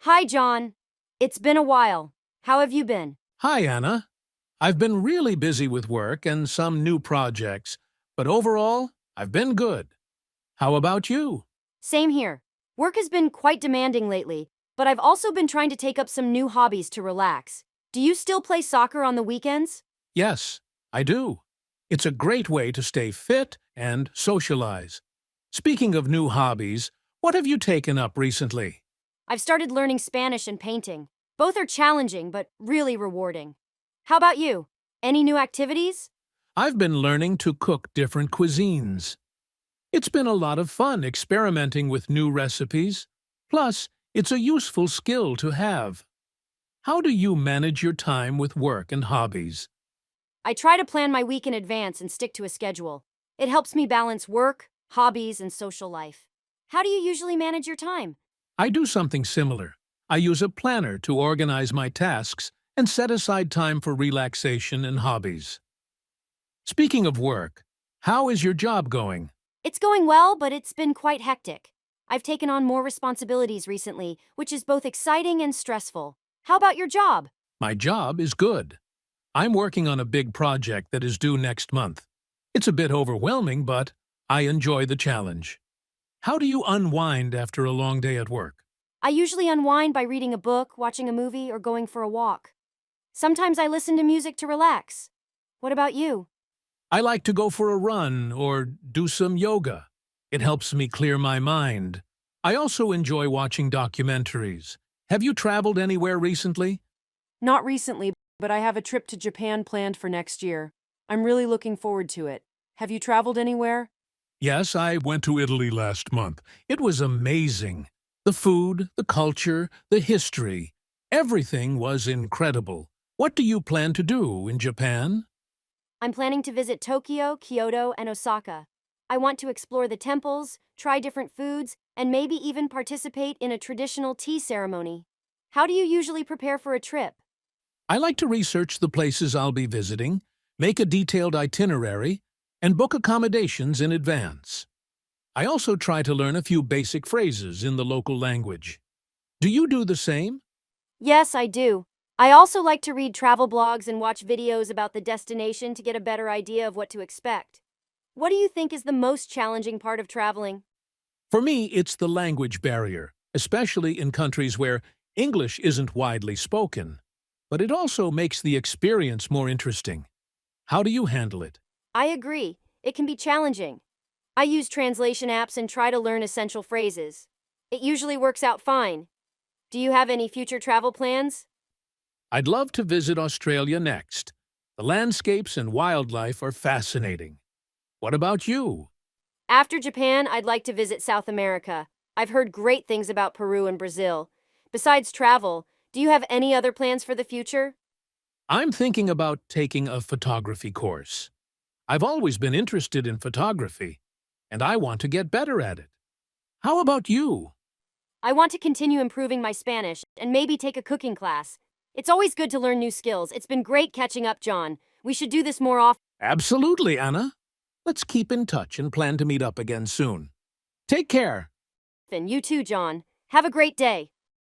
Hi, John. It's been a while. How have you been? Hi, Anna. I've been really busy with work and some new projects, but overall, I've been good. How about you? Same here. Work has been quite demanding lately, but I've also been trying to take up some new hobbies to relax. Do you still play soccer on the weekends? Yes, I do. It's a great way to stay fit and socialize. Speaking of new hobbies, what have you taken up recently? I've started learning Spanish and painting. Both are challenging, but really rewarding. How about you? Any new activities? I've been learning to cook different cuisines. It's been a lot of fun experimenting with new recipes. Plus, it's a useful skill to have. How do you manage your time with work and hobbies? I try to plan my week in advance and stick to a schedule. It helps me balance work, hobbies, and social life. How do you usually manage your time? I do something similar. I use a planner to organize my tasks and set aside time for relaxation and hobbies. Speaking of work, how is your job going? It's going well, but it's been quite hectic. I've taken on more responsibilities recently, which is both exciting and stressful. How about your job? My job is good. I'm working on a big project that is due next month. It's a bit overwhelming, but I enjoy the challenge. How do you unwind after a long day at work? I usually unwind by reading a book, watching a movie, or going for a walk. Sometimes I listen to music to relax. What about you? I like to go for a run or do some yoga. It helps me clear my mind. I also enjoy watching documentaries. Have you traveled anywhere recently? Not recently, but I have a trip to Japan planned for next year. I'm really looking forward to it. Have you traveled anywhere? Yes, I went to Italy last month. It was amazing. The food, the culture, the history. Everything was incredible. What do you plan to do in Japan? I'm planning to visit Tokyo, Kyoto, and Osaka. I want to explore the temples, try different foods, and maybe even participate in a traditional tea ceremony. How do you usually prepare for a trip? I like to research the places I'll be visiting, make a detailed itinerary, and book accommodations in advance. I also try to learn a few basic phrases in the local language. Do you do the same? Yes, I do. I also like to read travel blogs and watch videos about the destination to get a better idea of what to expect. What do you think is the most challenging part of traveling? For me, it's the language barrier, especially in countries where English isn't widely spoken. But it also makes the experience more interesting. How do you handle it? I agree. It can be challenging. I use translation apps and try to learn essential phrases. It usually works out fine. Do you have any future travel plans? I'd love to visit Australia next. The landscapes and wildlife are fascinating. What about you? After Japan, I'd like to visit South America. I've heard great things about Peru and Brazil. Besides travel, do you have any other plans for the future? I'm thinking about taking a photography course. I've always been interested in photography, and I want to get better at it. How about you? I want to continue improving my Spanish and maybe take a cooking class. It's always good to learn new skills. It's been great catching up, John. We should do this more often. Absolutely, Anna. Let's keep in touch and plan to meet up again soon. Take care. You too, John. Have a great day.